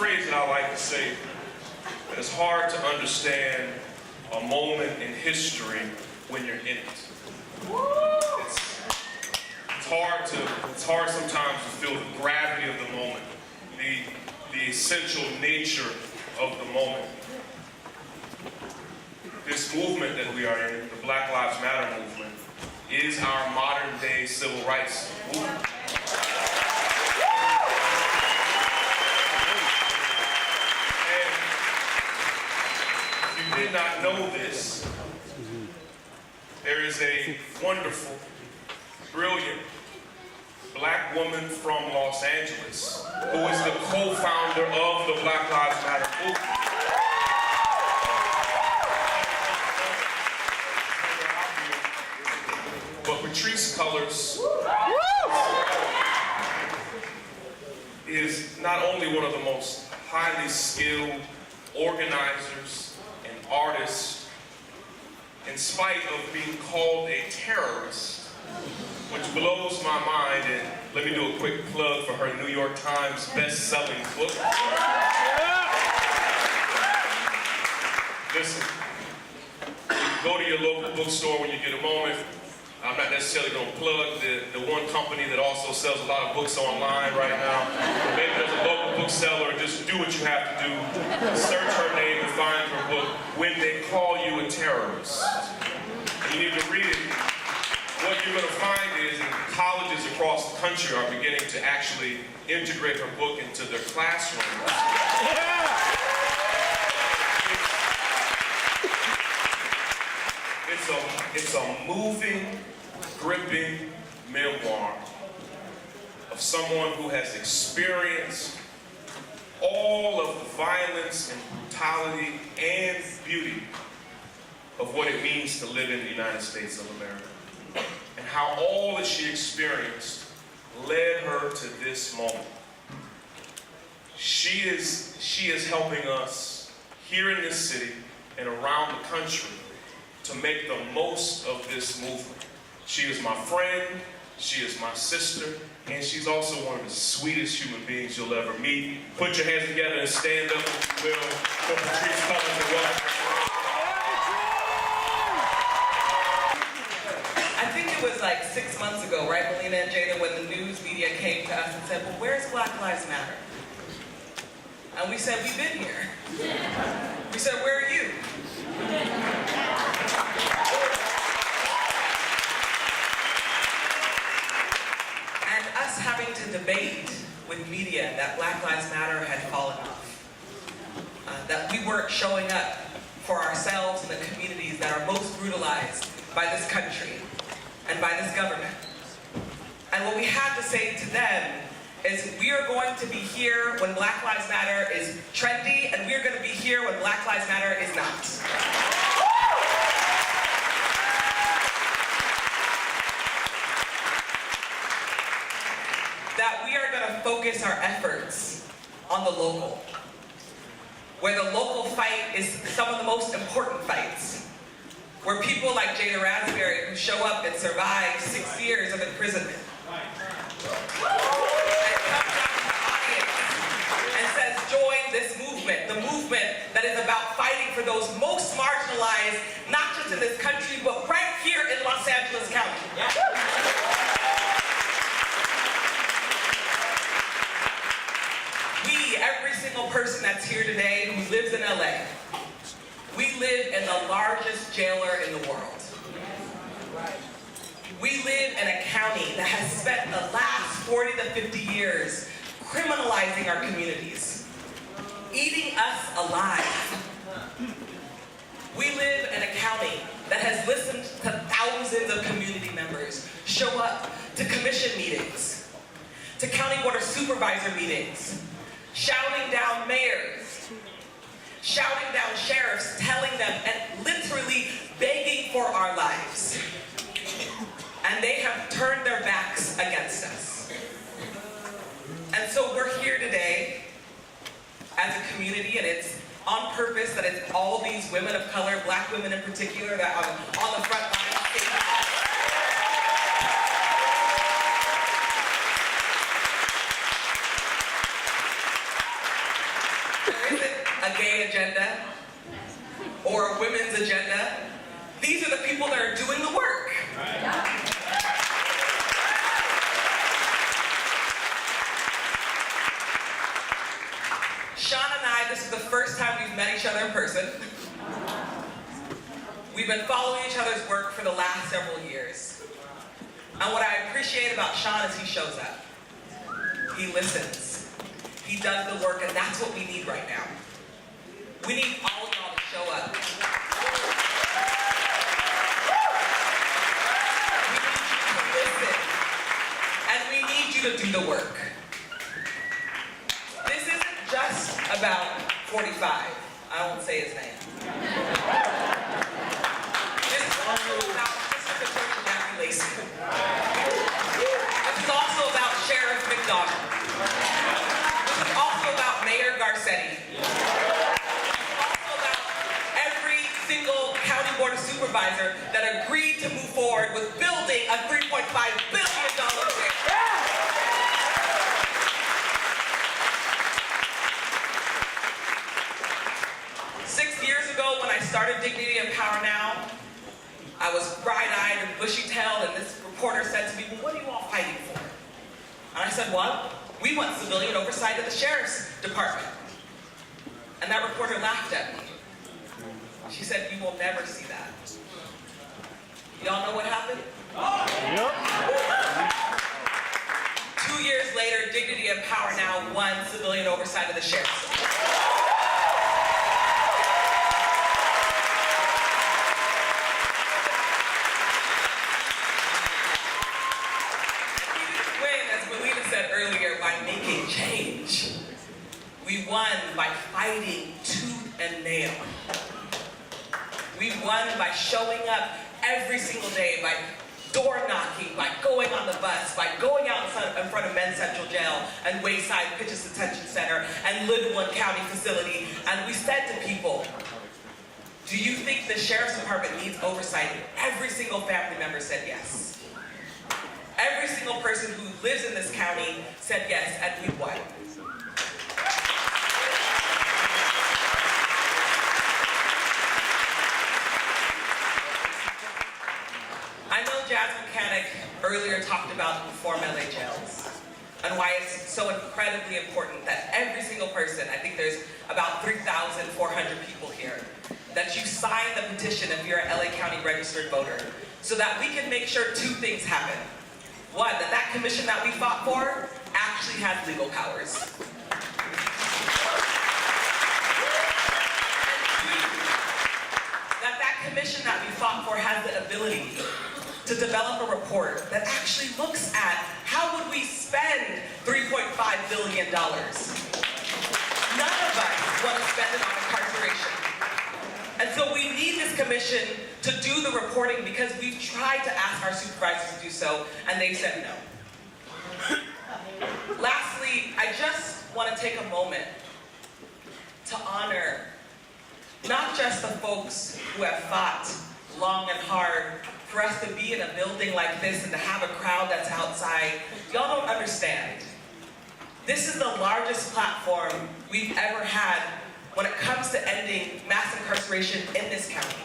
phrase that I like to say, that it's hard to understand a moment in history when you're in it. It's hard sometimes to feel the gravity of the moment, the essential nature of the moment. This movement that we are in, the Black Lives Matter movement, is our modern day civil rights movement. And if you did not know this, there is a wonderful, brilliant black woman from Los Angeles who is the co-founder of the Black Lives Matter movement. But Patrisse Cullors is not only one of the most highly skilled organizers and artists, in spite of being called a terrorist, which blows my mind, and let me do a quick plug for her New York Times best-selling book. Listen, go to your local bookstore when you get a moment. I'm not necessarily going to plug the one company that also sells a lot of books online right now. Maybe there's a local bookseller. Just do what you have to do. Search her name and find her book, When They Call You a Terrorist. You need to read it. What you're going to find is colleges across the country are beginning to actually integrate her book into their classrooms. It's a moving, gripping memoir of someone who has experienced all of the violence and brutality and beauty of what it means to live in the United States of America, and how all that she experienced led her to this moment. She is helping us here in this city and around the country to make the most of this movement. She is my friend, she is my sister, and she's also one of the sweetest human beings you'll ever meet. Put your hands together and stand up, if you will, for Patrisse Cullors and welcome. I think it was like 6 months ago, right, Melina and Jada, when the news media came to us and said, well, where's Black Lives Matter? And we said, we've been here. We said, where are you? And us having to debate with media that Black Lives Matter had fallen off. That we weren't showing up for ourselves and the communities that are most brutalized by this country and by this government. And what we had to say to them is, we are going to be here when Black Lives Matter is trendy, and we are going to be here when Black Lives Matter is not. That we are going to focus our efforts on the local, where the local fight is some of the most important fights, where people like Jada Raspberry, who show up and survive 6 years of imprisonment, and says, join this movement, the movement that is about fighting for those most marginalized, not just in this country, but right here in Los Angeles County. We, every single person that's here today who lives in LA, we live in the largest jailer in the world. We live in a county that has spent the last 40 to 50 years criminalizing our communities, eating us alive. We live in a county that has listened to thousands of community members show up to commission meetings, to county board of supervisor meetings, shouting down mayors, shouting down sheriffs, telling them and literally begging for our lives. And they have turned their backs against us. And so we're here today as a community, and it's on purpose that it's all these women of color, Black women in particular, that are on the front line. agenda or a women's agenda. These are the people that are doing the work. Shaun and I, this is the first time we've met each other in person. We've been following each other's work for the last several years. And what I appreciate about Shaun is he shows up. He listens. He does the work, and that's what we need right now. We need all of y'all to show up. We need you to listen. And we need you to do the work. This isn't just about 45. I won't say his name. This is also about District Attorney Jackie Lacey. This is also about Sheriff McDonald. This is also about Mayor Garcetti. This is also about every single county board of supervisor that agreed to move forward with building a $3.5 billion jail. 6 years ago, when I started Dignity and Power Now, I was bright-eyed and bushy-tailed, and this reporter said to me, well, what are you all fighting for? And I said, well, we want civilian oversight of the sheriff's department. And that reporter laughed at me. She said, you will never see that. Y'all know what happened? Yep. 2 years later, Dignity and Power Now won civilian oversight of the sheriff's department. Earlier, by making change. We won by fighting tooth and nail. We won by showing up every single day, by door knocking, by going on the bus, by going out in front of Men's Central Jail and Wayside Pitches Detention Center and Linwood County Facility, and we said to people, do you think the Sheriff's Department needs oversight? Every single family member said yes. Every single person who lives in this county said yes, and we won. I know Jazz Mechanic earlier talked about reform LA jails and why it's so incredibly important that every single person, I think there's about 3,400 people here, that you sign the petition if you're an LA County registered voter, so that we can make sure two things happen. One, that commission that we fought for actually has legal powers. And two, that commission that we fought for has the ability to develop a report that actually looks at how would we spend $3.5 billion. None of us want to spend it on incarceration. And so we need this commission to do the reporting because we've tried to ask our supervisors to do so, and they said no. Lastly, I just want to take a moment to honor not just the folks who have fought long and hard for us to be in a building like this and to have a crowd that's outside. Y'all don't understand. This is the largest platform we've ever had when it comes to ending mass incarceration in this county.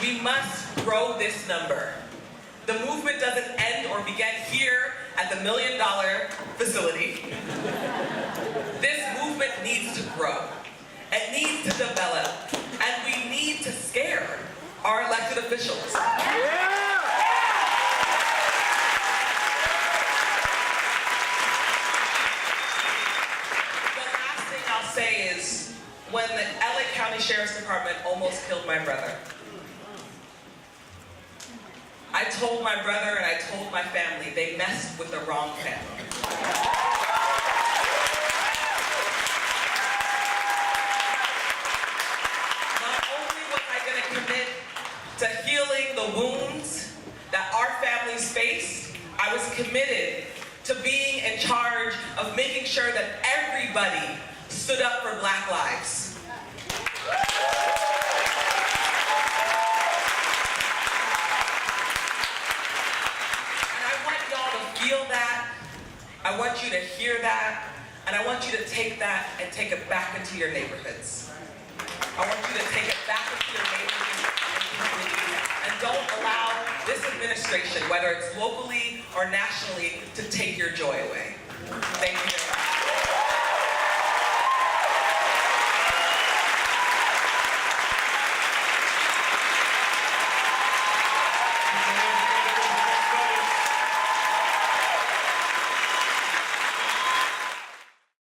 We must grow this number. The movement doesn't end or begin here at the $1 million facility. This movement needs to grow. It needs to develop. And we need to scare our elected officials. The last thing I'll say is, when the LA County Sheriff's Department almost killed my brother, I told my brother and I told my family they messed with the wrong family. Not only was I going to commit to healing the wounds that our families faced, I was committed to being in charge of making sure that everybody stood up for Black lives. I want you to hear that, and I want you to take that and take it back into your neighborhoods. I want you to take it back into your neighborhoods and communities, and don't allow this administration, whether it's locally or nationally, to take your joy away. Thank you.